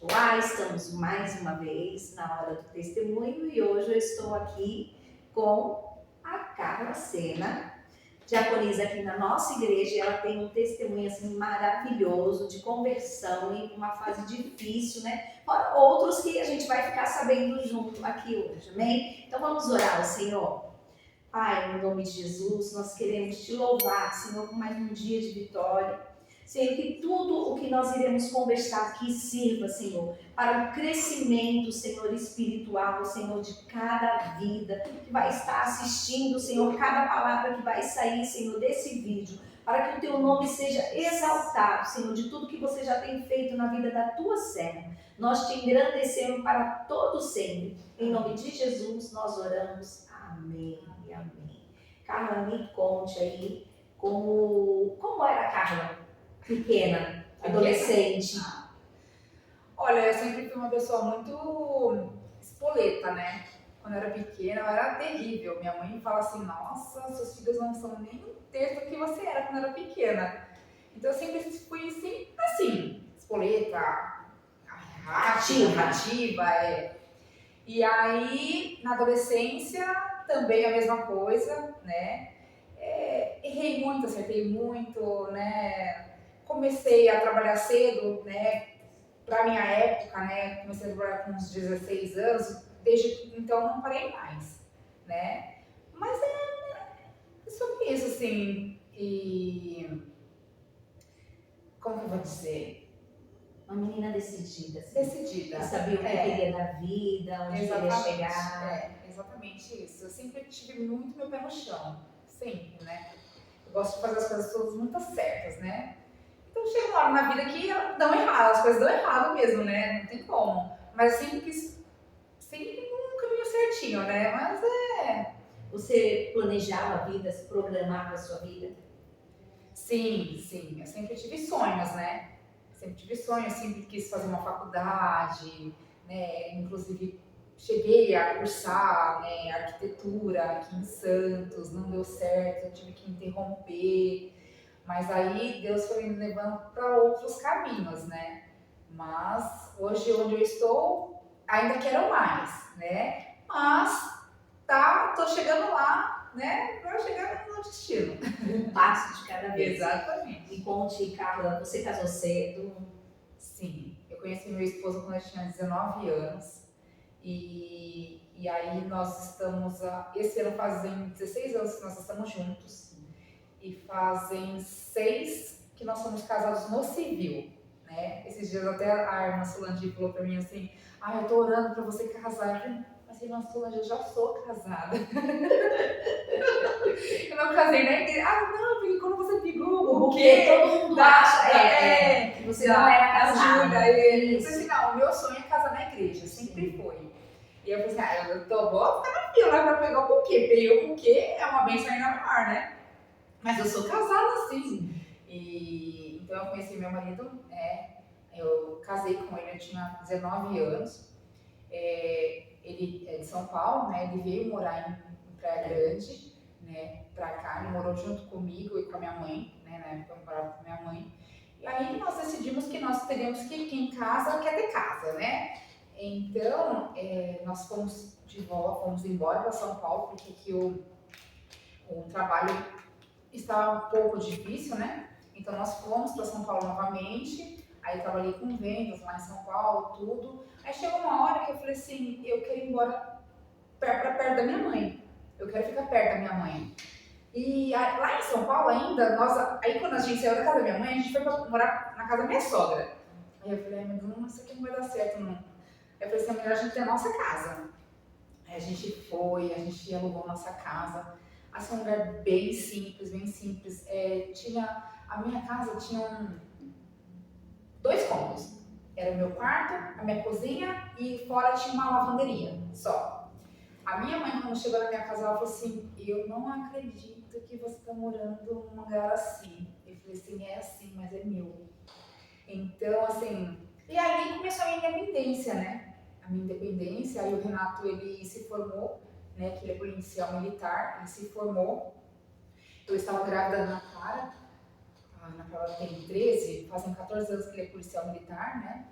Olá, estamos mais uma vez na hora do testemunho e hoje eu estou aqui com a Carla Sena, diaconisa aqui na nossa igreja. Ela tem um testemunho assim maravilhoso de conversão em uma fase difícil, né? Fora outros que a gente vai ficar sabendo junto aqui hoje, amém? Então vamos orar ao Senhor. Pai, no nome de Jesus, nós queremos te louvar, Senhor, por mais um dia de vitória. Senhor, que tudo o que nós iremos conversar aqui sirva, Senhor, para o crescimento, Senhor, espiritual, Senhor, de cada vida que vai estar assistindo, Senhor, cada palavra que vai sair, Senhor, desse vídeo, para que o teu nome seja exaltado, Senhor, de tudo que você já tem feito na vida da tua serva. Nós te engrandecemos para todo sempre. Em nome de Jesus, nós oramos. Amém e amém. Carla, me conte aí como era a Carla, pequena, adolescente. Olha, eu sempre fui uma pessoa muito espoleta, né? Quando eu era pequena, eu era terrível. Minha mãe fala assim, nossa, seus filhos não são nem um terço do que você era quando era pequena. Então eu sempre fui assim, espoleta, ativa, é. E aí, na adolescência, também a mesma coisa, né? Errei muito, acertei muito, né? Comecei a trabalhar cedo, né? Pra minha época, né? Comecei a trabalhar com uns 16 anos, desde então não parei mais, né? Mas é sobre isso, assim, e como que eu vou dizer? Uma menina decidida. Decidida. Que sabia o que queria da vida, onde queria chegar. Exatamente isso. Eu sempre tive muito meu pé no chão, sempre, né? Eu gosto de fazer as coisas todas muito certas, né? Então chega uma hora na vida que dão errado, as coisas dão errado mesmo, né? Não tem como. Mas eu sempre quis, sempre um caminho certinho, né? Mas Você planejava a vida, se programava a sua vida? sim. Eu sempre tive sonhos, né? Sempre tive sonhos, sempre quis fazer uma faculdade, né? Inclusive cheguei a cursar, né, arquitetura aqui em Santos, não deu certo, eu tive que interromper. Mas aí Deus foi me levando para outros caminhos, né? Mas hoje onde eu estou, ainda quero mais, né? Mas tô chegando lá, né? Para chegar no meu destino. Um passo de cada vez. Exatamente. E conte, Carla, você casou cedo? Sim, eu conheci meu esposo quando eu tinha 19 anos. E aí nós estamos, esse ano fazem 16 anos que nós estamos juntos. E fazem 6 que nós somos casados no civil, né? Esses dias até a irmã Solange falou pra mim assim, eu tô orando pra você casar. Eu falei, mas irmã Solange, eu já sou casada. Eu não casei na igreja. Não, porque quando você pegou o buquê, todo mundo acha que você não era casada. Eu falei assim, não, o meu sonho é casar na igreja, sempre foi. E eu falei assim, eu vou ficar na fila pra pegar o buquê. Peguei o buquê, é uma bênção ainda maior, né? Mas eu sou casada, sim. E então eu conheci meu marido, eu casei com ele, eu tinha 19 anos. Ele é de São Paulo, né? Ele veio morar em Praia Grande, né? Pra cá, ele morou junto comigo e com a minha mãe, né? Na época eu morava com a minha mãe. E aí nós decidimos que nós teríamos que quem casa quer ter casa, né? Então nós fomos de volta, fomos embora para São Paulo, porque aqui o trabalho estava um pouco difícil, né? Então nós fomos para São Paulo novamente, aí trabalhei com vendas lá em São Paulo, tudo. Aí chegou uma hora que eu falei assim, eu quero ir embora para perto da minha mãe, eu quero ficar perto da minha mãe. E lá em São Paulo ainda, aí quando a gente saiu da casa da minha mãe, a gente foi pra morar na casa da minha sogra. Aí eu falei, meu Deus, isso aqui não vai dar certo não. Aí eu falei assim, é melhor a gente ter a nossa casa. Aí a gente alugou nossa casa. Assim, um lugar bem simples, bem simples. A minha casa tinha 2 cômodos. Era o meu quarto, a minha cozinha e fora tinha uma lavanderia, só. A minha mãe, quando chegou na minha casa, ela falou assim, eu não acredito que você está morando num lugar assim. Eu falei assim, é assim, mas é meu. Então, assim, e aí começou a minha independência, né? A minha independência, aí o Renato, ele se formou, né, que ele é policial militar, ele se formou. Eu estava grávida da Ana Clara, a Ana Clara tem 13, fazem 14 anos que ele é policial militar, né?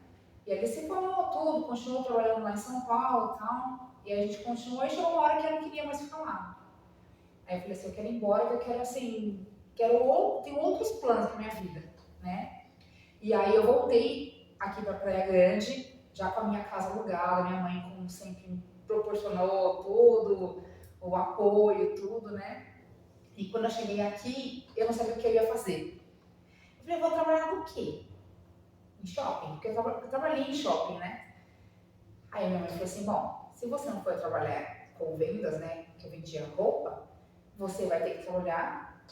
E aí ele separou tudo, continuou trabalhando lá em São Paulo e tal. E aí a gente continuou e chegou uma hora que eu não queria mais ficar lá. Aí eu falei assim, eu quero ir embora, que eu quero assim, tenho outros planos pra minha vida, né? E aí eu voltei aqui pra Praia Grande, já com a minha casa alugada, minha mãe como sempre me proporcionou tudo, o apoio, tudo, né? E quando eu cheguei aqui, eu não sabia o que eu ia fazer. Eu falei, vou trabalhar no quê? Em shopping? Porque eu trabalhei em shopping, né? Aí minha mãe falou assim, bom, se você não for trabalhar com vendas, né, que eu vendia roupa, você vai ter que trabalhar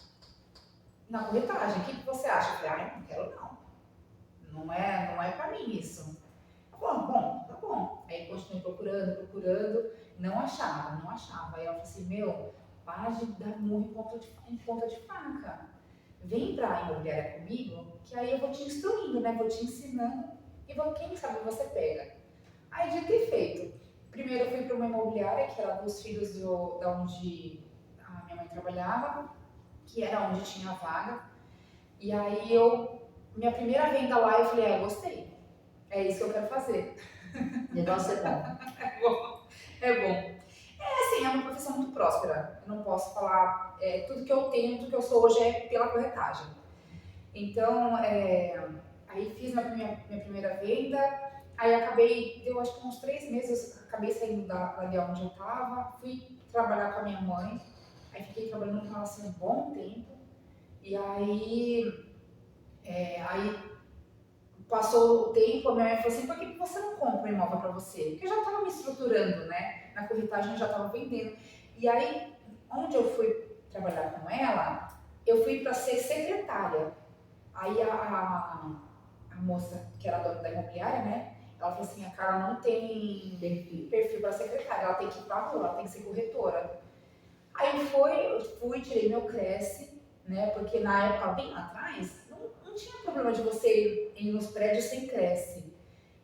na corretagem. O que você acha? Eu falei, ah, eu não quero não. Não é pra mim isso. Bom, tá bom. Aí continuei procurando, não achava. Aí ela falou assim, meu, para de dar murro em ponta de faca. Vem pra imobiliária comigo, que aí eu vou te instruindo, né? Vou te ensinando e quem sabe você pega. Aí dito e feito. Primeiro eu fui para uma imobiliária, que era dos filhos da onde a minha mãe trabalhava, que era onde tinha a vaga. E aí minha primeira venda lá, eu falei, gostei. É isso que eu quero fazer. O negócio é bom. É bom. Assim, é uma profissão muito próspera. Eu não posso falar, tudo que eu tenho, tudo que eu sou hoje é pela corretagem. Então, aí fiz minha primeira venda, aí acabei, deu acho que uns 3 meses, acabei saindo dali onde eu estava, fui trabalhar com a minha mãe, aí fiquei trabalhando com ela assim um bom tempo, e aí passou o tempo, a minha mãe falou assim, por que você não compra um imóvel para você? Porque eu já estava me estruturando, né? Na corretagem eu já estava vendendo. E aí, onde eu fui trabalhar com ela, eu fui para ser secretária. Aí a moça, que era dona da imobiliária, né? Ela falou assim, a Carla não tem perfil para secretária, ela tem que ir para rua, ela tem que ser corretora. Aí eu fui, tirei meu Cresce, né? Porque na época, bem lá atrás, não tinha problema de você ir nos prédios sem Cresce.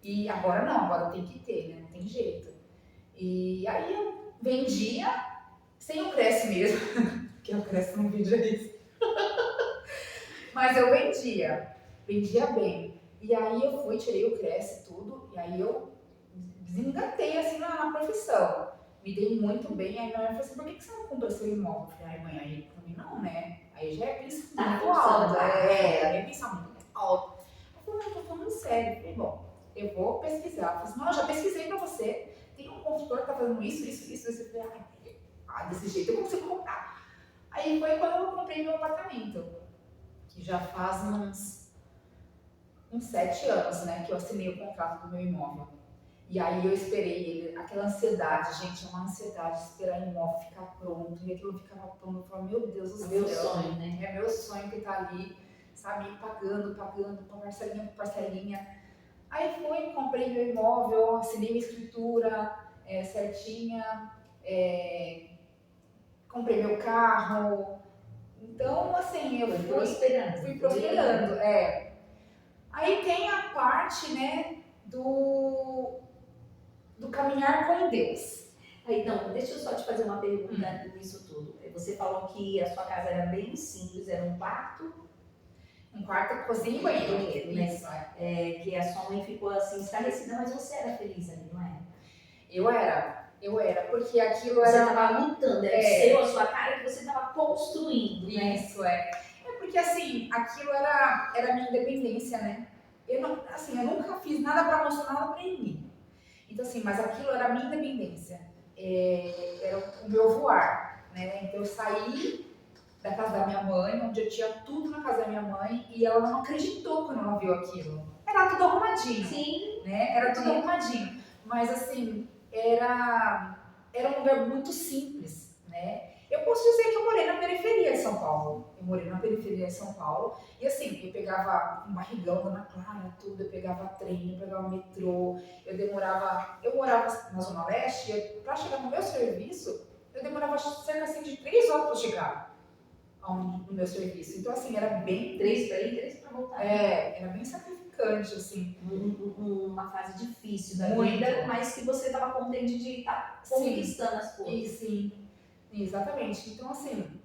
E agora não, agora tem que ter, né? Não tem jeito. E aí eu vendia sem o Cresce mesmo, porque o Cresce não vendia isso. Mas eu vendia bem. E aí eu fui, tirei o Cresce tudo, e aí eu desengatei assim na profissão. Me dei muito bem, aí minha mãe falou assim, por que você não compra seu imóvel? Eu falei, ai mãe, aí pra mim não, né? Aí já é pensamento alto, é pensamento alto. Eu falei, não, eu tô falando sério. Eu falei, bom, eu vou pesquisar. Eu falei assim, não, eu já pesquisei pra você, tem um consultor que tá fazendo isso. Eu falei, desse jeito eu consigo comprar. Aí foi quando eu comprei meu apartamento, que já faz uns 7 anos, né, que eu assinei o contrato do meu imóvel. E aí eu esperei aquela ansiedade, gente, é uma ansiedade esperar o imóvel ficar pronto, e aquilo ficava pronto, eu falava, meu Deus do céu. É meu sonho, né? É meu sonho que tá ali, sabe, pagando, parcelinha por parcelinha. Aí fui, comprei meu imóvel, assinei minha escritura certinha, comprei meu carro. Então, assim, eu fui prosperando. Aí tem a parte, né, do caminhar com Deus. Aí, não, deixa eu só te fazer uma pergunta nisso tudo. Você falou que a sua casa era bem simples, era um quarto, cozinha e banheiro, né? Que a sua mãe ficou assim estarrecida, mas você era feliz ali, não é? Eu era, porque aquilo Você era... estava lutando, era o seu, a sua cara que você estava construindo, né? Isso, é porque assim, aquilo era a minha independência, né? Eu nunca fiz nada para mostrar nada para ninguém. Então assim, mas aquilo era a minha independência. Era o meu voar, né? Então eu saí da casa da minha mãe, onde eu tinha tudo na casa da minha mãe, e ela não acreditou quando ela viu aquilo. Era tudo arrumadinho. Sim. Né? Era tudo arrumadinho. Mas assim, era um lugar muito simples, né? Eu posso dizer que eu morei na periferia de São Paulo. E assim, eu pegava um barrigão da Ana Clara, tudo, eu pegava trem, eu pegava metrô, eu morava na Zona Leste, e para chegar no meu serviço, eu demorava cerca assim, de 3 horas para chegar no meu serviço. Então assim, era bem... 3 para ir, 3 para voltar. Era bem sacrificante, assim. Uma fase difícil da vida, mas que você estava contente de estar conquistando as coisas. Sim, exatamente. Então assim,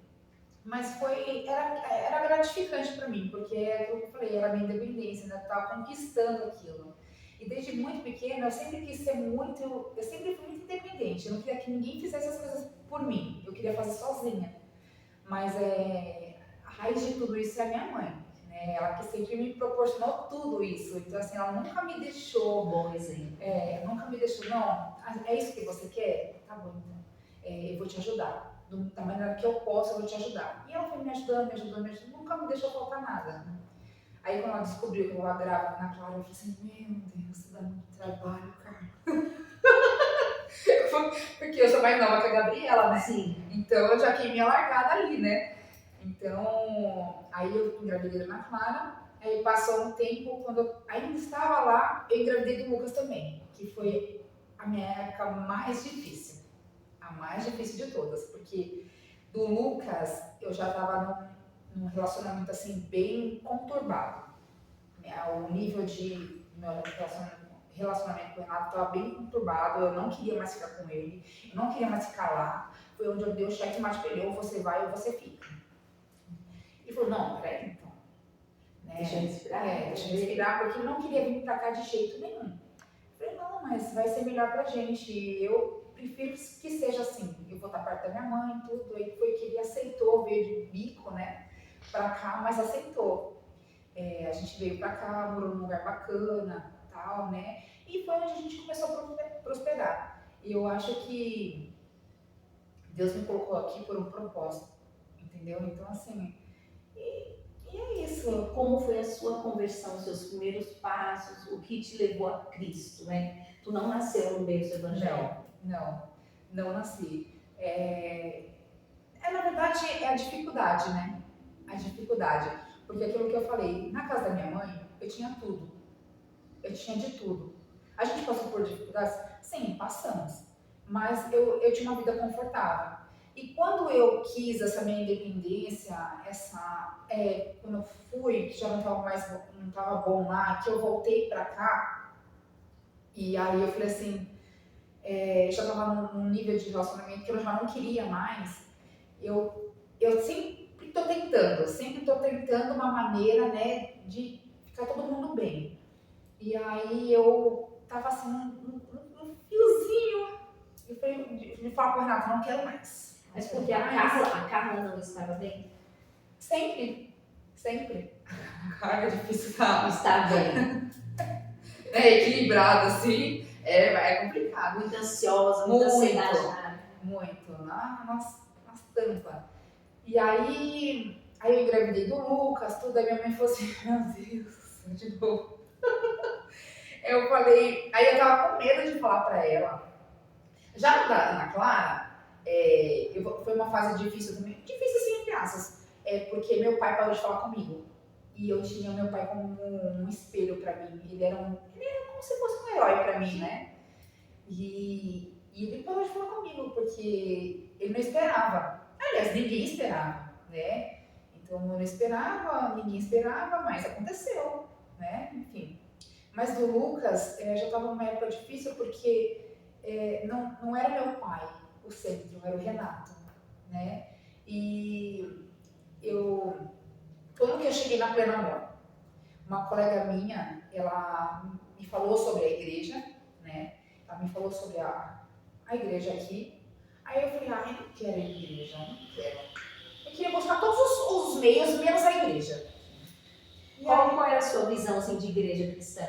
mas era gratificante para mim, porque é o que eu falei, era a minha independência, né? Eu estava conquistando aquilo. E desde muito pequena eu sempre quis ser muito, eu sempre fui muito independente. Eu não queria que ninguém fizesse as coisas por mim. Eu queria fazer sozinha. Mas a raiz de tudo isso é a minha mãe, né? Ela que sempre me proporcionou tudo isso. Então assim, ela nunca me deixou, Bom exemplo. nunca me deixou, não, é isso que você quer? Tá bom então. Eu vou te ajudar. Da maneira que eu posso, eu vou te ajudar. E ela foi me ajudando, me ajudando, me ajudando, nunca me deixou faltar nada. Aí quando ela descobriu que eu estava grávida na Clara, eu falei assim, meu Deus, isso dá muito trabalho, cara. Porque eu sou mais nova que a Gabriela, né? Sim. Então eu já queimei a largada ali, né? Então, aí eu engravidei da Ana Clara, aí passou um tempo, quando eu ainda estava lá, eu engravidei do Lucas também, que foi a minha época mais difícil. A mais difícil de todas, porque do Lucas eu já estava num relacionamento assim bem conturbado. O nível de meu relacionamento com o Renato estava bem conturbado, eu não queria mais ficar com ele, eu não queria mais ficar lá. Foi onde eu dei o cheque mate pra ele, ou você vai ou você fica. E falou, não, peraí então. Né? Deixa eu respirar. Deixa eu respirar, porque eu não queria vir pra cá de jeito nenhum. Eu falei, não, mas vai ser melhor pra gente. Eu prefiro que seja assim. Eu vou estar perto da minha mãe, tudo. Aí foi que ele aceitou, veio de bico, né, pra cá, mas aceitou. A gente veio pra cá, morou num lugar bacana, tal, né? E foi onde a gente começou a prosperar. E eu acho que Deus me colocou aqui por um propósito, entendeu? Então, assim, e é isso. E como foi a sua conversão, os seus primeiros passos, o que te levou a Cristo, né? Tu não nasceu no berço evangélico. Não nasci. Na verdade, é a dificuldade, né? A dificuldade. Porque aquilo que eu falei, na casa da minha mãe, eu tinha tudo. Eu tinha de tudo. A gente passou por dificuldades? Sim, passamos. Mas eu tinha uma vida confortável. E quando eu quis essa minha independência, quando eu fui, que já não estava bom lá, que eu voltei pra cá, e aí eu falei assim, já estava num nível de relacionamento que eu já não queria mais, eu sempre tô tentando uma maneira, né, de ficar todo mundo bem. E aí eu tava assim, um fiozinho, eu falei, de falar com o Renato, não quero mais. Mas porque a Carla não estava bem? Sempre. Cara, é difícil estar Está bem. equilibrado assim, é complicado. Muito ansiosa, muito ansiedade. Muito, nas tampas. E aí eu engravidei do Lucas, tudo, aí minha mãe falou assim, meu Deus, de novo. Eu falei, aí eu tava com medo de falar pra ela. Já da Ana Clara, foi uma fase difícil também, difícil assim, entre aspas, porque meu pai parou de falar comigo. E eu tinha meu pai como um espelho pra mim. Ele era como se fosse um herói pra mim, né? E ele parou de falar comigo, porque ele não esperava. Aliás, ninguém esperava, né? Então eu não esperava, ninguém esperava, mas aconteceu, né? Enfim. Mas do Lucas, já estava numa época difícil, porque não era meu pai o centro, era o Renato, né? E quando que eu cheguei na Pleno Amor, uma colega minha, ela me falou sobre a igreja, né? Ela me falou sobre a igreja aqui. Aí eu falei, eu não quero ir à igreja, não quero. Eu queria buscar todos os meios, menos a igreja. Qual era a sua visão assim, de igreja cristã?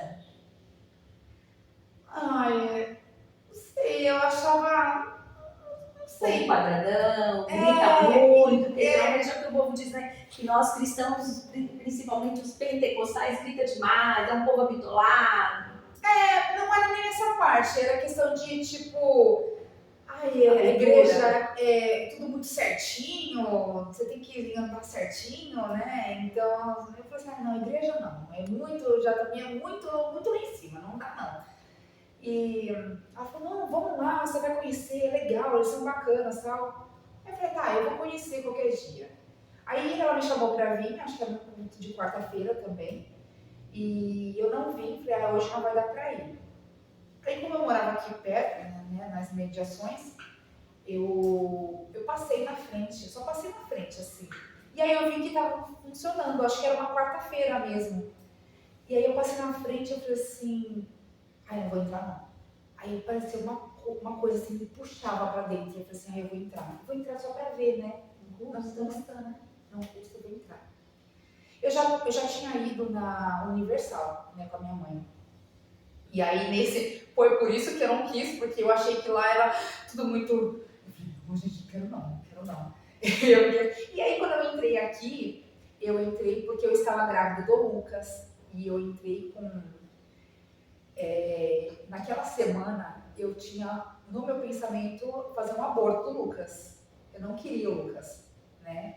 Não sei, eu achava... Não sei. Um quadradão, grita muito, porque geralmente é o que o povo diz, né? Que nós cristãos, principalmente os pentecostais, grita demais, é um povo habitolado. Não era nem essa parte, era questão de tipo, a igreja é tudo muito certinho, você tem que andar certinho, né? Então eu falei assim, não, igreja não, já também é muito lá em cima, não dá não. E ela falou, não, vamos lá, você vai conhecer, é legal, eles são bacanas e tal. Aí eu falei, tá, eu vou conhecer qualquer dia. Aí ela me chamou pra vir, acho que era no culto de quarta-feira também. E eu não vim, falei, hoje não vai dar pra ir. Aí como eu morava aqui perto, né, nas mediações, eu passei na frente, só passei na frente, assim. E aí eu vi que tava funcionando, acho que era uma quarta-feira mesmo. E aí eu passei na frente e eu falei assim, Ai, não vou entrar não. Aí parecia uma coisa assim, me puxava pra dentro. Eu falei assim, ai, eu vou entrar. Vou entrar só pra ver, né? Não custa, né? Não custa, eu vou entrar. Eu já tinha ido na Universal, né, com a minha mãe. E aí, foi por isso que eu não quis, porque eu achei que lá era tudo muito. Eu falei, não, gente, quero não, quero não. E aí, quando eu entrei aqui, eu entrei porque eu estava grávida do Lucas. E eu entrei com. Naquela semana, eu tinha no meu pensamento fazer um aborto do Lucas. Eu não queria o Lucas, né?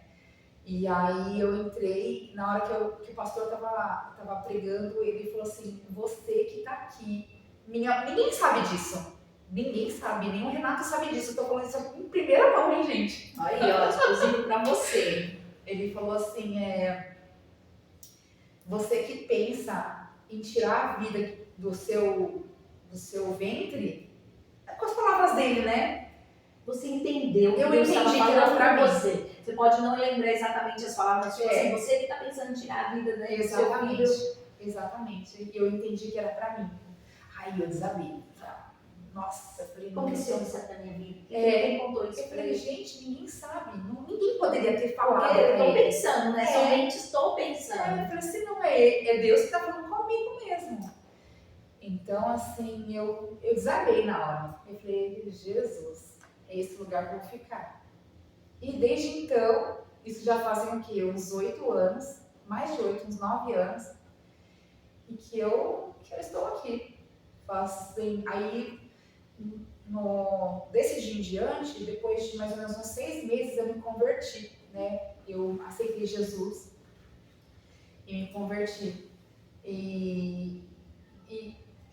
E aí eu entrei, na hora que o pastor tava pregando, ele falou assim, você que tá aqui, ninguém sabe disso. Ninguém sabe, nem o Renato sabe disso. Eu tô falando isso em primeira mão, hein, gente? Aí, ó, exclusivo pra você. Ele falou assim, você que pensa em tirar a vida do seu ventre, com as palavras dele, né? Você entendeu? Eu Deus estava entendi que era falando pra com mim. você. Você pode não lembrar exatamente as palavras, mas tipo É. assim, você que está pensando em tirar a vida do seu Exatamente, filho. exatamente. Eu entendi que era pra mim. Aí eu desabei. Nossa, eu falei, Como que nossa. esse homem está na minha vida? É. Quem contou isso Eu pra falei, ele? gente, ninguém sabe. Ninguém poderia ter falado. Porque eu pra estou ele. pensando, né? Somente estou pensando. Eu falei assim, não é Deus que tá falando comigo mesmo. Então, assim, eu desabei na hora. Eu falei, Jesus, é esse lugar que eu vou ficar. E desde então, isso já fazem o quê? Uns 8 anos, mais de 8, uns 9 anos, e que eu estou aqui. Aí, desse dia em diante, depois de mais ou menos uns 6 meses, eu me converti, né? Eu aceitei Jesus e me converti. E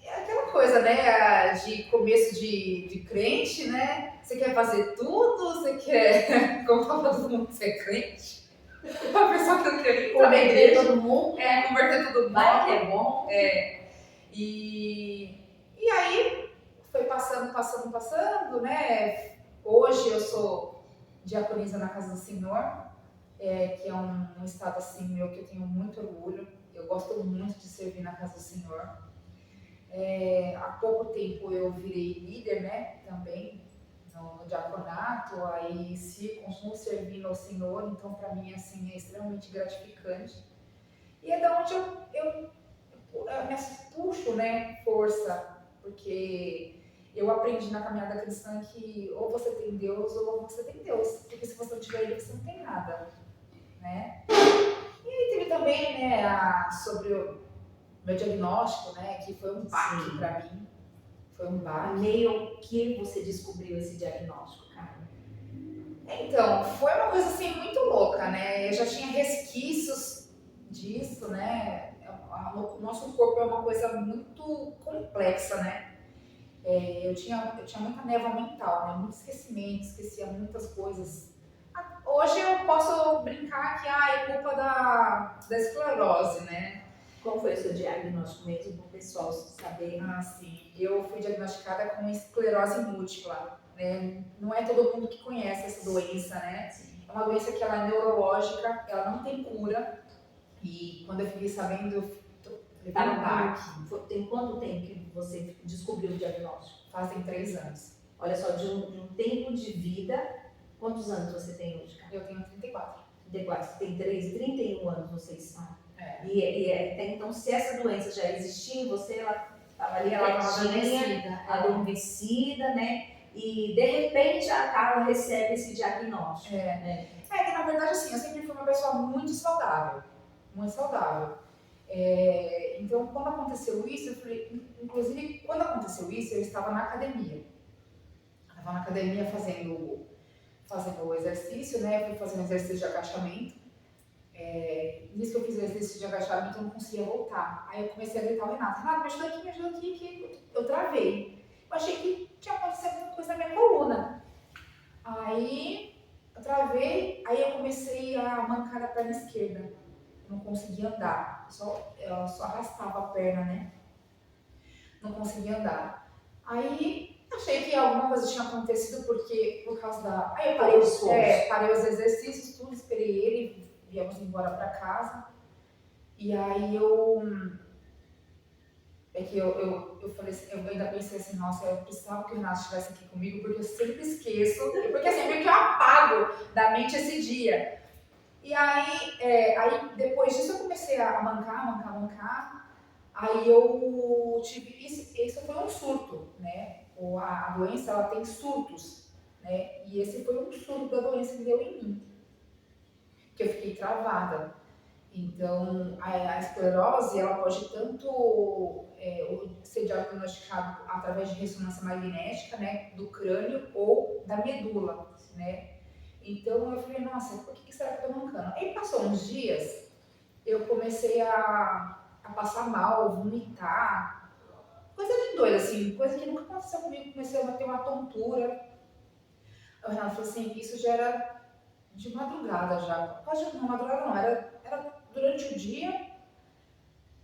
é aquela coisa, né? De começo de crente, né? Você quer fazer tudo, você quer, como fala todo mundo, você é crente. A pessoa que não quer nem entrar na Converter igreja. todo mundo. Converter todo mundo. Vai que é bom. E aí foi passando, né? Hoje eu sou diaconisa na Casa do Senhor, que é um estado assim meu que eu tenho muito orgulho. Eu gosto muito de servir na Casa do Senhor. Há pouco tempo eu virei líder, né? Também no diaconato, aí continuo servindo ao Senhor, então para mim assim é extremamente gratificante. E é da onde eu me puxo, né, força, porque eu aprendi na caminhada cristã que ou você tem Deus ou você tem Deus, porque se você não tiver Ele, você não tem nada, né? E aí teve também, né, sobre o meu diagnóstico, né, que foi um baque para mim, foi um baque. Meio que você descobriu esse diagnóstico, cara? Então, foi uma coisa assim muito louca, né? Eu já tinha resquícios disso, né? O nosso corpo é uma coisa muito complexa, né? Eu tinha muita névoa mental, né? Muito esquecimento, esquecia muitas coisas. Hoje eu posso brincar que é culpa da esclerose, né? Qual foi o seu diagnóstico mesmo, para o pessoal saber? Sim. Eu fui diagnosticada com esclerose múltipla, né? Não é todo mundo que conhece essa doença, né? Sim. É uma doença que ela é neurológica, ela não tem cura. E quando eu fiquei sabendo, eu Tá no baque. Tem quanto tempo que você descobriu o diagnóstico? Fazem 3 anos. Olha só, de um tempo de vida, quantos anos você tem hoje, cara? Eu tenho 34. 34, você tem 31 anos, você está. É. E até então, se essa doença já existia em você, ela estava ali, Ela estava estava adormecida, né? E de repente a Carla recebe esse diagnóstico. Que na verdade assim, eu sempre fui uma pessoa muito saudável. Muito saudável. Então, quando aconteceu isso, eu falei, inclusive, quando aconteceu isso, eu estava na academia. Eu estava na academia fazendo o exercício, né? Eu fui fazer um exercício de agachamento. Nisso que eu fiz o exercício de agachamento, eu não conseguia voltar. Aí eu comecei a gritar ao Renato, me ajuda aqui, que eu travei. Eu achei que tinha acontecido alguma coisa na minha coluna. Aí eu travei, aí eu comecei a mancar a perna esquerda. Não conseguia andar, eu só arrastava a perna, né? Não conseguia andar. Aí achei que alguma coisa tinha acontecido por causa da. Aí eu parei os exercícios, tudo, esperei ele, viemos embora para casa. E aí eu É que eu falei assim, eu ainda pensei assim, nossa, eu precisava que o Renato estivesse aqui comigo, porque eu sempre esqueço, porque assim, meio que eu apago da mente esse dia. E aí, aí depois disso eu comecei a mancar. Aí eu tive, isso foi um surto, né? A doença, ela tem surtos, né? E esse foi um surto da doença que deu em mim, que eu fiquei travada. Então, a esclerose, ela pode tanto ser diagnosticada através de ressonância magnética, né, do crânio ou da medula, né. Então, eu falei, nossa, por que será que eu tô mancando? Aí, passou uns dias, eu comecei a passar mal, vomitar, coisa de doida, assim, coisa que nunca aconteceu comigo. Comecei a ter uma tontura. Aí o Renato falou assim, isso já era de madrugada já. Quase não, madrugada não, era durante o dia.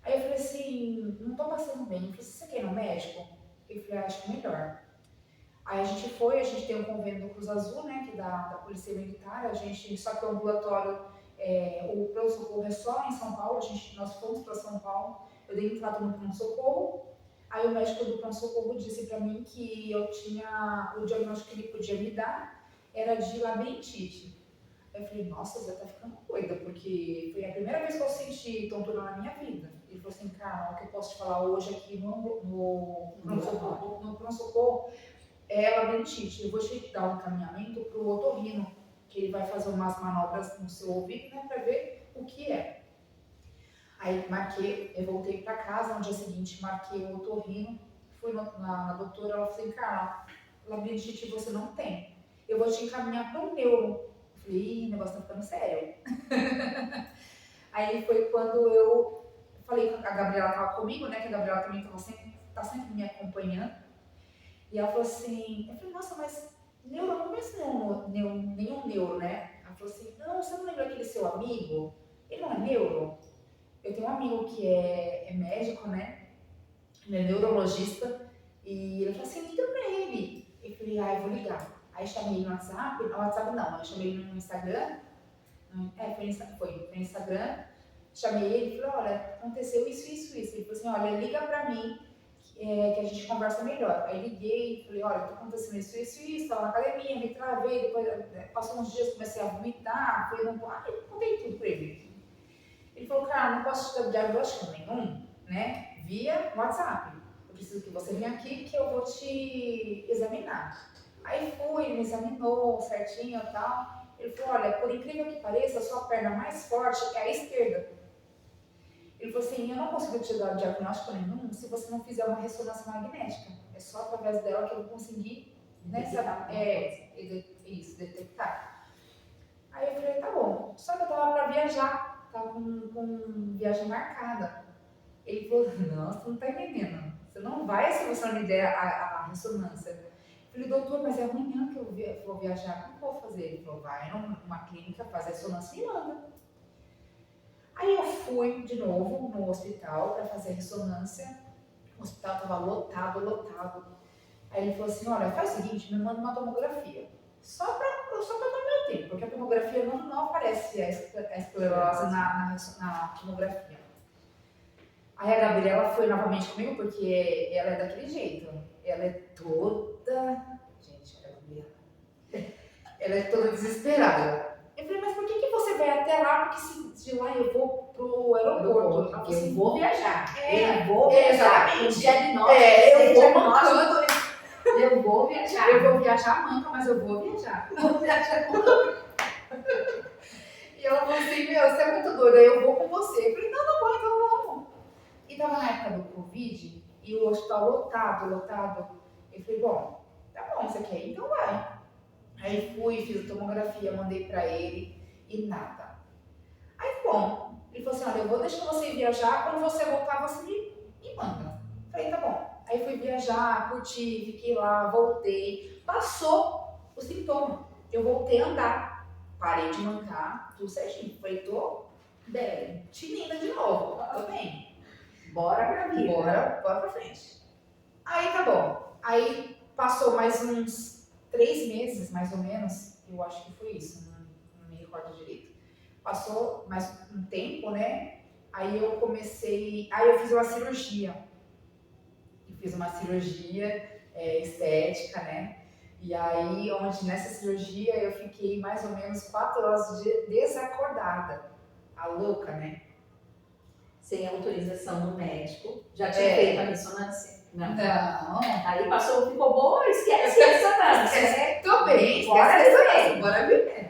Aí eu falei assim, não tô passando bem. Eu falei, você quer ir no médico? Eu falei, acho que é melhor. Aí a gente tem um convênio do Cruz Azul, né, que é da Polícia Militar, só que o ambulatório, o pronto-socorro é só em São Paulo, nós fomos para São Paulo, eu dei entrada no pronto-socorro, aí o médico do pronto-socorro disse para mim que eu tinha, o diagnóstico que ele podia me dar era de labirintite. Aí eu falei, nossa, você tá ficando doida, porque foi a primeira vez que eu senti tontura na minha vida. Ele falou assim, cara, o que eu posso te falar hoje aqui no pronto-socorro é labirintite. Eu vou te dar um encaminhamento para o otorrino, que ele vai fazer umas manobras no seu ouvido, né, para ver o que é. Aí marquei, eu voltei para casa, no dia seguinte marquei o otorrino, fui na doutora, ela falou assim, cara, labirintite você não tem. Eu vou te encaminhar para o neuro. Eu falei, ih, o negócio tá ficando sério. Aí foi quando eu falei que a Gabriela estava comigo, né, que a Gabriela também tá sempre me acompanhando. E ela falou assim, eu falei, nossa, mas neuro, eu não conheço nenhum neuro, né? Ela falou assim, não, você não lembra aquele seu amigo? Ele não é neuro? Eu tenho um amigo que é médico, né? Ele é neurologista. E ele falou assim, liga pra ele. Eu falei, eu vou ligar. Aí chamei ele no WhatsApp, no WhatsApp não, eu chamei ele no Instagram. Foi no Instagram. Chamei ele e falei, olha, aconteceu isso. Ele falou assim, olha, liga pra mim que a gente conversa melhor. Aí liguei, falei, olha, tá acontecendo isso, tava na academia, me travei, depois passou uns dias, comecei a vomitar, contei tudo pra ele. Ele falou, cara, não posso te dar diagnóstico nenhum, né, via WhatsApp. Eu preciso que você venha aqui que eu vou te examinar. Aí fui, ele me examinou certinho e tal. Ele falou, olha, por incrível que pareça, a sua perna mais forte é a esquerda. Ele falou assim, eu não consigo te dar diagnóstico nenhum se você não fizer uma ressonância magnética. É só através dela que eu vou conseguir, né, detectar. Aí eu falei, tá bom. Só que eu tava pra viajar, tava com viagem marcada. Ele falou, não, você não tá entendendo. Você não vai se você não me der a ressonância. Eu falei, doutor, mas é amanhã que eu vou viajar, como que eu vou fazer? Ele falou, vai numa clínica, faz a ressonância e manda. Aí eu fui de novo no hospital para fazer a ressonância. O hospital estava lotado. Aí ele falou assim, olha, faz o seguinte, me manda uma tomografia. Só para dar meu tempo, porque a tomografia não aparece a esclerose na tomografia. Aí a Gabriela foi novamente comigo, porque ela é daquele jeito. Ela é toda... Gente, a Gabriela... Ela é toda desesperada. Eu falei, mas por que você vai até lá? Porque se de lá eu vou pro aeroporto. Eu vou viajar. Eu vou viajar. Exatamente. O diagnóstico. Eu vou mancando. Eu vou viajar. Eu vou viajar manca, mas eu vou viajar. Vou viajar manca. E ela falou assim, meu, você é muito doida, eu vou com você. Eu falei, não, tá bom, então vamos. E tava na época do Covid, e o hospital lotado. Eu falei, bom, tá bom, você quer ir? Então vai. Aí fui, fiz a tomografia, mandei pra ele e nada. Aí, bom, ele falou assim, olha, eu vou deixar você viajar, quando você voltar, você me manda. Falei, tá bom. Aí fui viajar, curti, fiquei lá, voltei. Passou o sintoma. Eu voltei a andar. Parei de mancar, tudo certinho. Falei, tô bem, tininda de novo, tô bem. Bora pra vida. Bora pra frente. Aí tá bom. Aí passou mais uns 3 meses, mais ou menos, eu acho que foi isso, não me recordo direito. Passou mais um tempo, né? Aí eu fiz uma cirurgia. fiz uma cirurgia estética, né? E aí, nessa cirurgia eu fiquei mais ou menos 4 horas desacordada. A louca, né? Sem autorização do médico. Já tinha feito a ressonância? Não. Aí passou, ficou boa, esquece a ressonância. Tô bem, bora ver.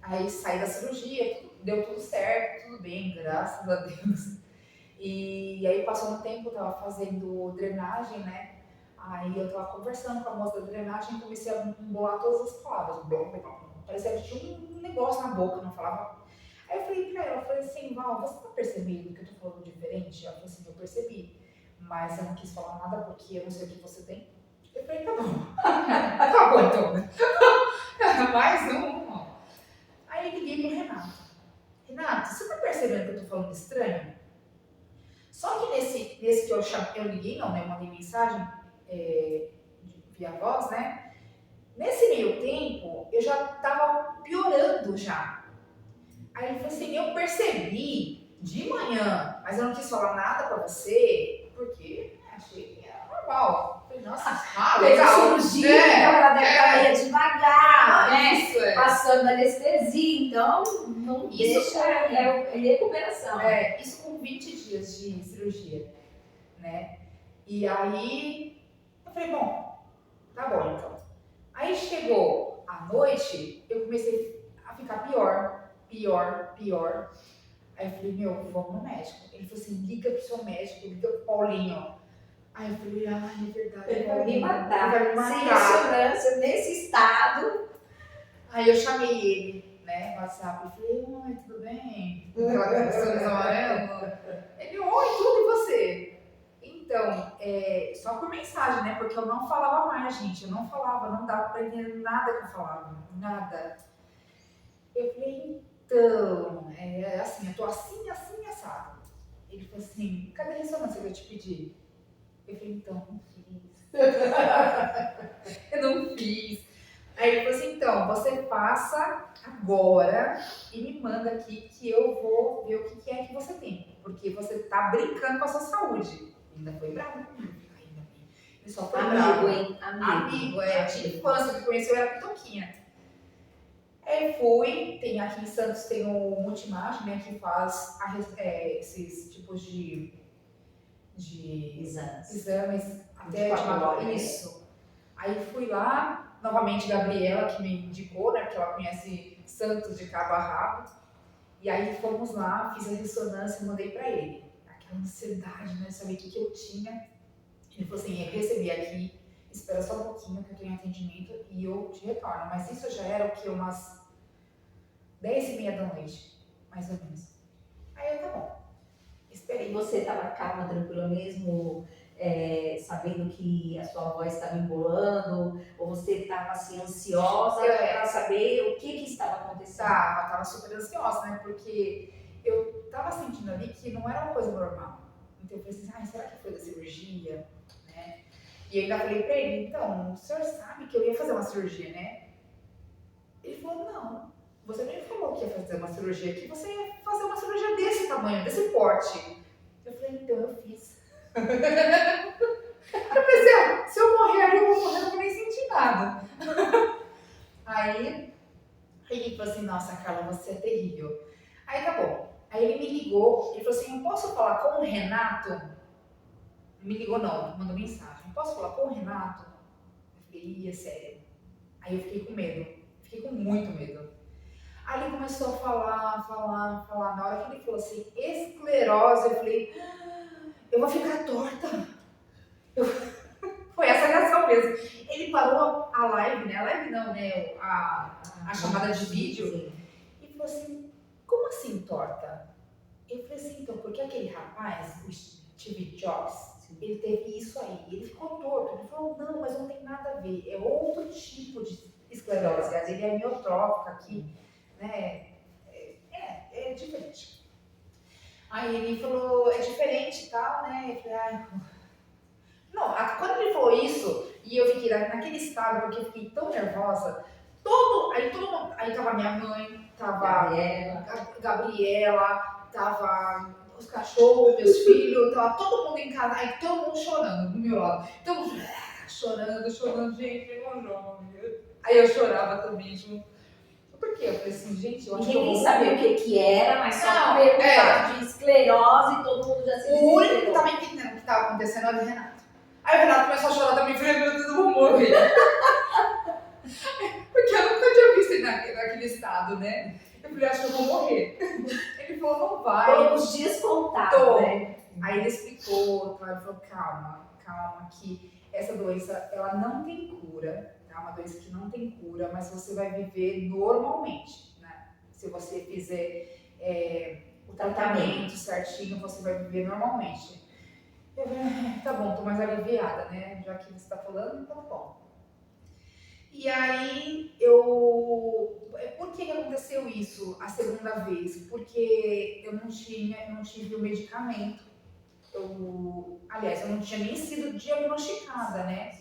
Aí saí da cirurgia, deu tudo certo, tudo bem, graças a Deus. E aí passou um tempo, eu tava fazendo drenagem, né? Aí eu tava conversando com a moça da drenagem e comecei a embolar todas as palavras. Parecia que tinha um negócio na boca, não falava. Aí eu falei pra ela, eu falei assim, Val, você tá percebendo que eu tô falando diferente? Ela falou assim, eu percebi, mas eu não quis falar nada porque eu não sei o que você tem. Eu falei, tá bom. Tá bom então, né? Mais um. Aí eu liguei pro Renato. Renato, você tá percebendo que eu tô falando estranho? Só que nesse que eu liguei, não, né? Eu mandei mensagem via voz, né? Nesse meio tempo, eu já tava piorando já. Aí ele falou assim, eu percebi de manhã, mas eu não quis falar nada pra você, porque achei que era normal. Eu falei, nossa, legal. Cirurgia, então ela deve estar meio devagar, né? Isso, Passando anestesia, então não deixa, é recuperação. Isso com 20 dias de cirurgia, né? E aí, eu falei, bom, tá bom então. Aí chegou a noite, eu comecei a ficar pior. Aí eu falei, vamos no médico. Ele falou assim, liga pro seu médico, liga pro Paulinho. Aí eu falei, é verdade. Ele vai me matar. Ele vai me matar. Sem segurança, nesse estado. Aí eu chamei ele, né, no WhatsApp, e falei, oi, tudo bem? Aquela sorriso amarelo. Ele, oi, tudo, e você? Então, só por mensagem, né, porque eu não falava mais, gente, eu não falava, não dava pra entender nada que eu falava, nada. Eu falei, então, assim, eu tô assim, assado. Ele falou assim, cadê a ressonância que eu te pedi? Eu falei, então, não fiz. Eu não fiz. Aí ele falou assim, então, você passa agora e me manda aqui que eu vou ver o que é que você tem. Porque você tá brincando com a sua saúde. Ainda foi bravo comigo. Ele só foi bravo. Hein? Amigo, de infância, que conheceu, era pitoquinha. Aí fui, aqui em Santos tem o Multimage, né, que faz esses tipos de exames até de isso. Aí fui lá, novamente Gabriela, que me indicou, né, porque ela conhece Santos de cabo a rabo. E aí fomos lá, fiz a ressonância e mandei pra ele. Aquela ansiedade, né, saber o que eu tinha. Ele falou assim, eu recebi aqui, espera só um pouquinho que eu tenho atendimento e eu te retorno. Mas isso já era o que? Umas 10h30 da noite, mais ou menos. Aí eu, tá bom. Esperei. E você estava calma, tranquila mesmo, sabendo que a sua voz estava embolando? Ou você estava assim, ansiosa para saber o que estava acontecendo? Tava super ansiosa, né? Porque eu tava sentindo ali que não era uma coisa normal. Então eu falei assim, será que foi da cirurgia? Né? E eu ainda falei pra ele, então, o senhor sabe que eu ia fazer uma cirurgia, né? Ele falou, não, você nem falou que ia fazer uma cirurgia aqui, você ia fazer uma cirurgia desse tamanho, desse porte. Eu falei, então eu fiz. Eu pensei, se eu morrer ali, eu vou morrer, não vou nem sentir nada. Aí ele falou assim, nossa, Carla, você é terrível. Aí tá bom. Aí ele me ligou, ele falou assim, eu posso falar com o Renato? Não me ligou não, mandou mensagem. Posso falar com o Renato? Eu falei, é sério. Aí eu fiquei com medo, fiquei com muito medo. Aí ele começou a falar. Na hora que ele falou assim, esclerose, eu falei, eu vou ficar torta. Foi essa reação mesmo. Ele parou a live, né? A live não, né? A chamada de vídeo. E falou assim, como assim torta? Eu falei assim, então, porque aquele rapaz, o Steve Jobs, ele teve isso aí. Ele ficou torto. Ele falou, não, mas não tem nada a ver. É outro tipo de esclerose. Ele é miotrófico aqui, né? É diferente. Aí ele falou, é diferente e tal, né? Eu falei, não, quando ele falou isso, e eu fiquei naquele estado, porque eu fiquei tão nervosa, aí tava minha mãe, tava Gabriela, tava os cachorros, meus filhos, tava todo mundo em casa, aí todo mundo chorando do meu lado. Todo mundo chorando, gente, eu não. Aí eu chorava também junto. Por quê? Eu falei assim, gente, eu acho que eu Ninguém vou sabia o morrer. que era, mas só Não, que veio de esclerose, todo mundo já se O único que desesperou. tava entendendo o que tava acontecendo era o Renato. Aí o Renato começou a chorar também, eu falei, meu Deus, eu vou morrer. Porque eu nunca tinha visto ele naquele estado, né? Eu falei, acho que eu vou morrer. Ele falou, não vai. Todos os dias contados, né? Aí ele explicou, tá? Ele falou, calma, que essa doença, ela não tem cura, tá? É uma doença que não tem cura, mas você vai viver normalmente, né? Se você fizer o tratamento certinho, você vai viver normalmente. Eu falei, tá bom, tô mais aliviada, né? Já que você tá falando, então tá bom. E aí, por que aconteceu isso a segunda vez? Porque eu não tive o medicamento. Aliás, eu não tinha nem sido diagnosticada, né?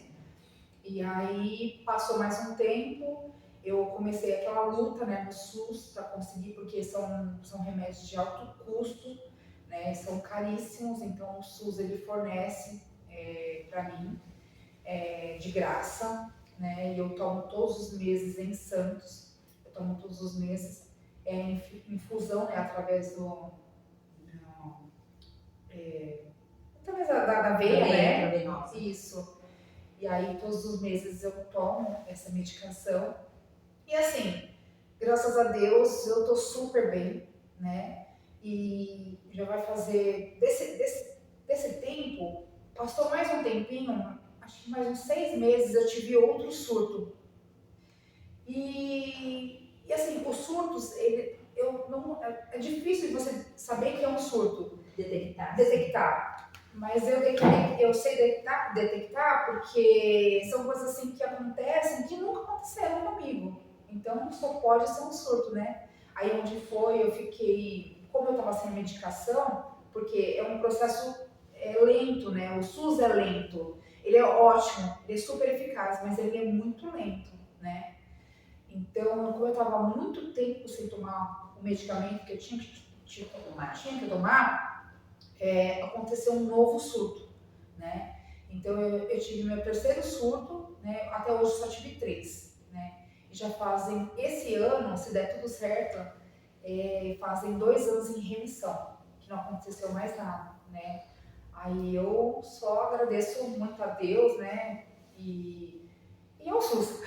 E aí, passou mais um tempo, eu comecei aquela luta, né, no SUS para conseguir, porque são remédios de alto custo, né? São caríssimos, então o SUS ele fornece para mim de graça, né? E eu tomo todos os meses em Santos, eu tomo todos os meses infusão, né? Através através da veia, né? Isso. E aí todos os meses eu tomo essa medicação. E assim, graças a Deus eu tô super bem, né? E já vai fazer desse tempo, passou mais um tempinho, acho que mais uns 6 meses eu tive outro surto. E assim, os surtos, é difícil você saber que é um surto. Detectar. Mas eu sei detectar porque são coisas assim que acontecem que nunca aconteceram comigo. Então só pode ser um surto, né? Aí onde foi, eu fiquei, como eu estava sem medicação, porque é um processo lento, né? O SUS é lento. Ele é ótimo, ele é super eficaz, mas ele é muito lento, né? Então, como eu estava muito tempo sem tomar o medicamento que eu tinha que tomar, aconteceu um novo surto, né? Então, eu tive meu terceiro surto, né? Até hoje só tive 3, né? E já fazem, esse ano, se der tudo certo, fazem 2 anos em remissão, que não aconteceu mais nada, né? Aí eu só agradeço muito a Deus, né? E ao SUS,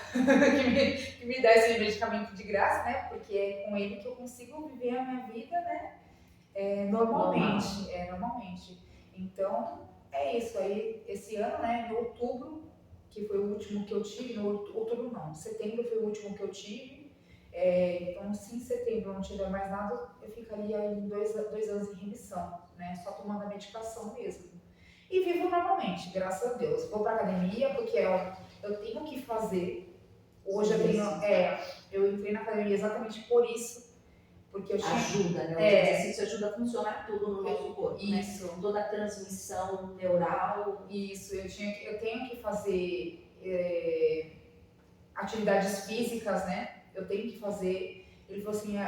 que me dá esse medicamento de graça, né? Porque é com ele que eu consigo viver a minha vida, né? Normalmente. Então, é isso. Aí, esse ano, né? Em outubro, que foi o último que eu tive, outubro não, setembro foi o último que eu tive. Então, se em setembro não tiver mais nada, eu ficaria em 2 anos em remissão, né? Só tomando a medicação mesmo. E vivo normalmente, graças a Deus. Vou pra academia porque eu tenho que fazer. Hoje eu entrei na academia exatamente por isso, porque eu tinha... Ajuda, né? O exercício ajuda a funcionar tudo no nosso corpo, isso, né? Toda a transmissão neural. Isso, eu tenho que fazer atividades físicas, né? Eu tenho que fazer. Ele falou assim,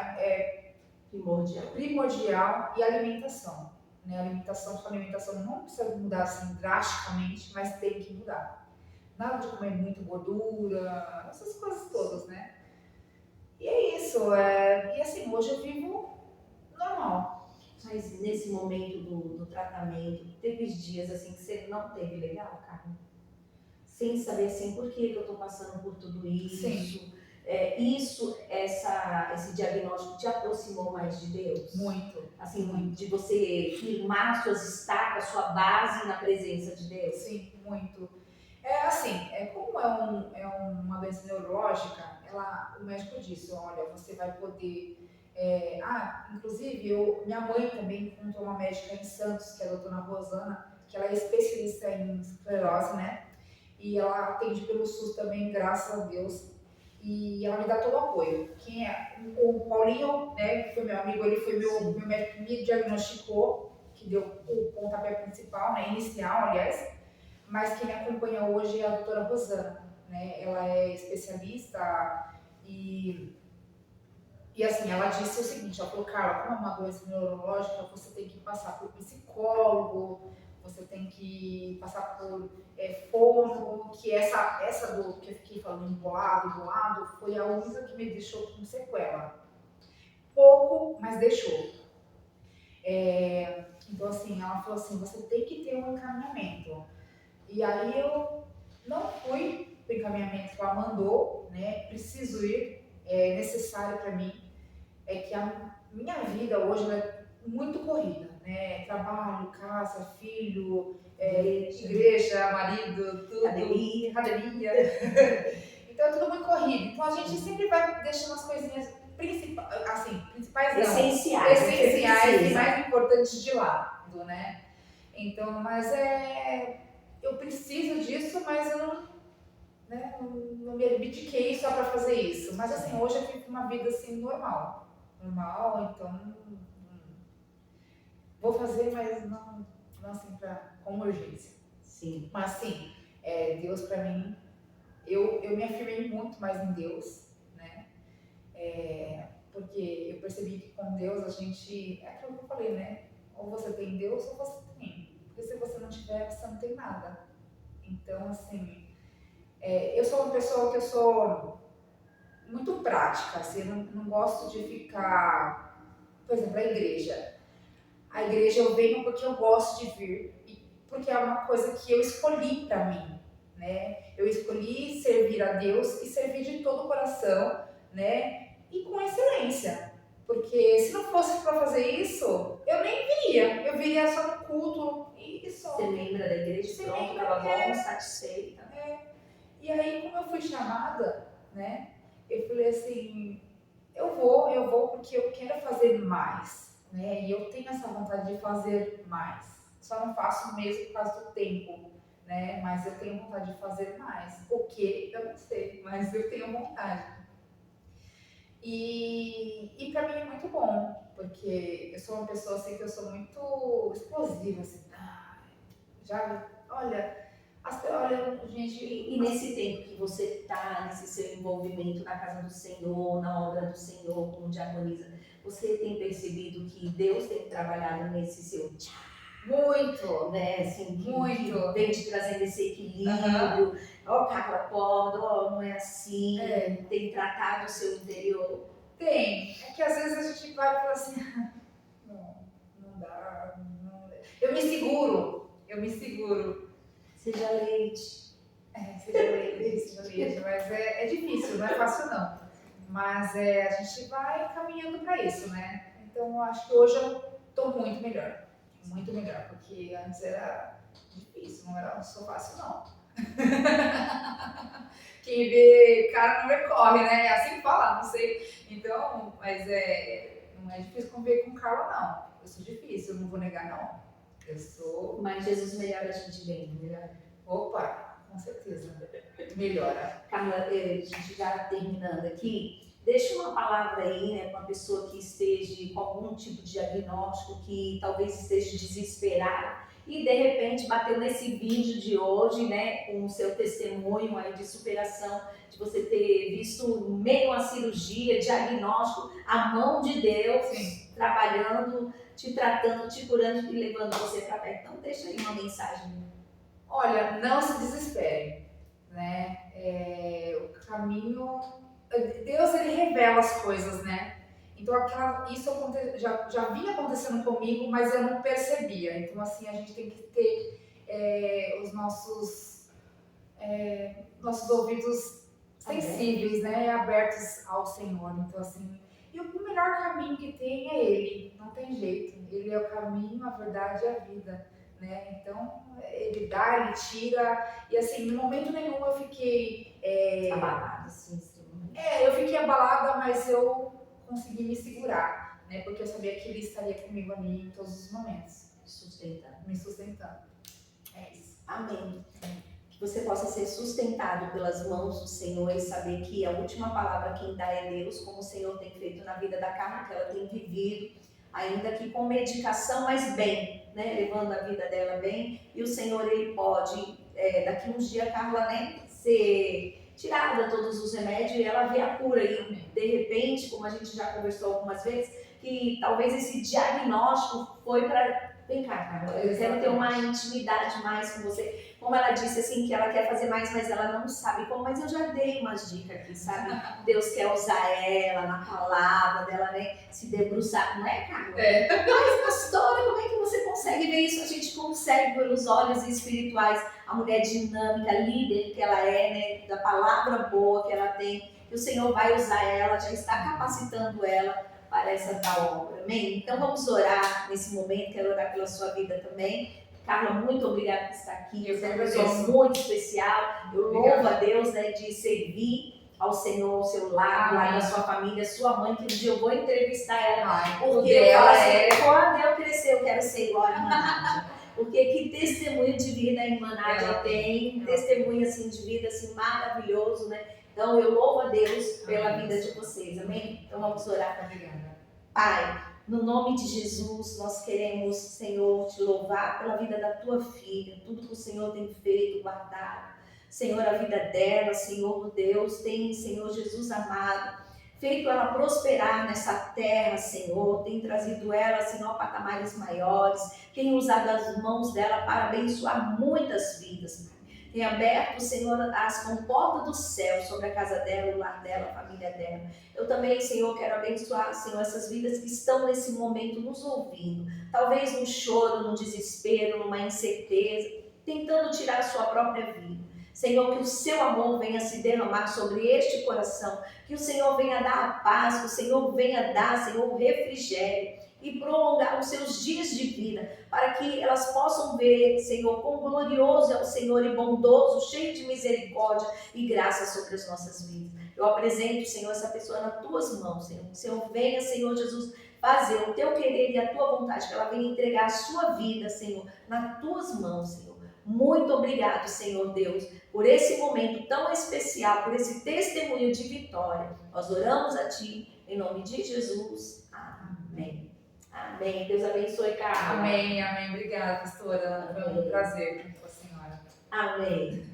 primordial e alimentação. Né? Sua alimentação não precisa mudar assim drasticamente, mas tem que mudar. Nada de comer muito gordura, essas coisas todas, né? E é isso. E assim, hoje eu vivo normal. Mas nesse momento do tratamento, teve dias assim que você não teve legal, Carmen? Sem saber assim, por que eu tô passando por tudo isso? Sim. Esse diagnóstico te aproximou mais de Deus? Muito. Assim, muito. De você firmar suas estacas, sua base na presença de Deus? Sim, muito. Como é uma doença neurológica, o médico disse, olha, você vai poder... inclusive, minha mãe também encontrou uma médica em Santos, que é a doutora Rosana, que ela é especialista em esclerose, né? E ela atende pelo SUS também, graças a Deus. E ela me dá todo o apoio. O Paulinho, né, que foi meu amigo, ele foi meu médico que me diagnosticou, que deu o pontapé principal, né, inicial, aliás. Mas quem me acompanha hoje é a doutora Rosana, né? Ela é especialista e E assim, ela disse o seguinte, ela falou, Carla, como é uma doença neurológica, você tem que passar por psicólogo, você tem que passar por fono, que essa do que eu fiquei falando embolado, foi a única que me deixou com sequela. Pouco, mas deixou. Então assim, ela falou assim, você tem que ter um encaminhamento. E aí eu não fui pro encaminhamento que ela mandou, né? Preciso ir, é necessário para mim. É que a minha vida hoje ela é muito corrida, né? Trabalho, casa, filho, igreja, marido, tudo, academia. Então é tudo muito corrido. Então a gente sempre vai deixando as coisinhas principais não, essenciais e mais importantes de lado, né? Então, mas eu preciso disso, mas eu não, né, não me abdiquei só para fazer isso. Mas assim, hoje eu vivo uma vida assim normal, então vou fazer, mas não assim com urgência. Sim. Mas sim, Deus para mim, eu me afirmei muito mais em Deus, né? Porque eu percebi que com Deus a gente, é aquilo que eu falei, né? Ou você tem Deus ou você tem. Porque se você não tiver, você não tem nada. Então, assim, eu sou uma pessoa que eu sou muito prática, assim, eu não gosto de ficar, por exemplo, a igreja eu venho porque eu gosto de vir, e porque é uma coisa que eu escolhi para mim, né? Eu escolhi servir a Deus e servir de todo o coração, né? E com excelência, porque se não fosse para fazer isso, eu nem viria, eu viria só no culto e só. Você lembra da igreja? Pronto, estava bom, satisfeita. E aí, como eu fui chamada, né? Eu falei assim, eu vou porque eu quero fazer mais, né? E eu tenho essa vontade de fazer mais. Só não faço mesmo por causa do tempo, né? Mas eu tenho vontade de fazer mais. O que? Eu não sei, mas eu tenho vontade. E para mim é muito bom, porque eu sou uma pessoa assim que eu sou muito explosiva, assim. Olha, gente. E nesse tempo que você está, nesse seu envolvimento na casa do Senhor, na obra do Senhor, como diaconisa, você tem percebido que Deus tem trabalhado nesse seu muito, né? Assim, muito. Vem te trazendo esse equilíbrio. Ó, Carla, acorda, não é assim. Tem tratado o seu interior. Tem. É que às vezes a gente vai e fala assim, não dá. Eu me seguro. Seja leite. Seja leite, mas é difícil, não é fácil não. Mas a gente vai caminhando para isso, né? Então eu acho que hoje eu tô muito melhor, porque antes era difícil, não era só fácil não. Quem vê cara não vê corre, né? É assim que fala, não sei. Então, mas não é difícil conviver com Carla não. Eu sou difícil, eu não vou negar não. Mas Jesus melhora a gente bem, melhora. Opa, com certeza. Melhora. Carla, a gente já terminando aqui, deixa uma palavra aí, né, para uma pessoa que esteja com algum tipo de diagnóstico, que talvez esteja desesperada e de repente bateu nesse vídeo de hoje, né, com o seu testemunho aí de superação, de você ter visto meio a cirurgia, diagnóstico, a mão de Deus. Sim. Trabalhando, te tratando, te curando e levando você para perto. Então deixa aí uma mensagem. Olha, não se desespere, né? O caminho, Deus ele revela as coisas, né? Então isso já vinha acontecendo comigo, mas eu não percebia. Então assim a gente tem que ter os nossos ouvidos sensíveis, né? Abertos ao Senhor. Então assim, e o melhor caminho que tem é Ele, não tem jeito. Ele é o caminho, a verdade e a vida. Né? Então, ele dá, ele tira, e assim, no momento nenhum eu fiquei abalada, sim. Eu fiquei abalada, mas eu consegui me segurar, né? Porque eu sabia que ele estaria comigo ali em todos os momentos, me sustentando. É isso. Amém. Que você possa ser sustentado pelas mãos do Senhor e saber que a última palavra quem dá é Deus, como o Senhor tem feito na vida da Carla, que ela tem vivido, ainda que com medicação, mas bem, né, levando a vida dela bem, e o Senhor, ele pode, daqui uns dias, Carla, né, ser tirada todos os remédios e ela vê a cura. E de repente, como a gente já conversou algumas vezes, que talvez esse diagnóstico foi para... Vem cá, Carla, eu quero ter uma intimidade mais com você. Como ela disse assim, que ela quer fazer mais, mas ela não sabe como. Mas eu já dei umas dicas aqui, sabe? Deus quer usar ela na palavra dela, né? Se debruçar, não é, Carla? Mas, pastora, como é que você consegue ver isso? A gente consegue pelos olhos espirituais. A mulher dinâmica, líder que ela é, né? Da palavra boa que ela tem. Que o Senhor vai usar ela, já está capacitando ela para essa tal obra, amém? Então vamos orar nesse momento, quero orar pela sua vida também. Carla, muito obrigada por estar aqui, Eu você é uma agradeço. pessoa muito especial, eu louvo a Deus, né, de servir ao Senhor, ao seu lado, lá da sua família, sua mãe, que um dia eu vou entrevistar ela, porque eu falo assim, quando eu crescer eu quero ser igual a irmã Nádia. Porque que testemunho de vida a irmã Nádia tem, testemunho assim, de vida assim, maravilhoso, né? Então, eu louvo a Deus pela vida de vocês, amém? Então, vamos orar. Obrigada. Pai, no nome de Jesus, nós queremos, Senhor, te louvar pela vida da tua filha, tudo que o Senhor tem feito, guardado. Senhor, a vida dela, Senhor Deus, tem, Senhor Jesus amado, feito ela prosperar nessa terra, Senhor, tem trazido ela, Senhor, a patamares maiores, tem usado as mãos dela para abençoar muitas vidas, Pai. Tem aberto, Senhor, as comportas do céu sobre a casa dela, o lar dela, a família dela. Eu também, Senhor, quero abençoar, Senhor, essas vidas que estão nesse momento nos ouvindo. Talvez num choro, num desespero, numa incerteza, tentando tirar a sua própria vida. Senhor, que o seu amor venha se derramar sobre este coração, que o Senhor venha dar a paz, que o Senhor venha dar, Senhor, o refrigério e prolongar os seus dias de vida, para que elas possam ver, Senhor, quão glorioso é o Senhor e bondoso, cheio de misericórdia e graça sobre as nossas vidas. Eu apresento, Senhor, essa pessoa nas tuas mãos, Senhor. Que o Senhor venha, Senhor Jesus, fazer o teu querer e a tua vontade, que ela venha entregar a sua vida, Senhor, nas tuas mãos, Senhor. Muito obrigado, Senhor Deus, por esse momento tão especial, por esse testemunho de vitória. Nós oramos a Ti, em nome de Jesus. Amém. Amém. Deus abençoe, Carla. Amém, amém. Obrigada, pastora. Foi um prazer com a senhora. Amém.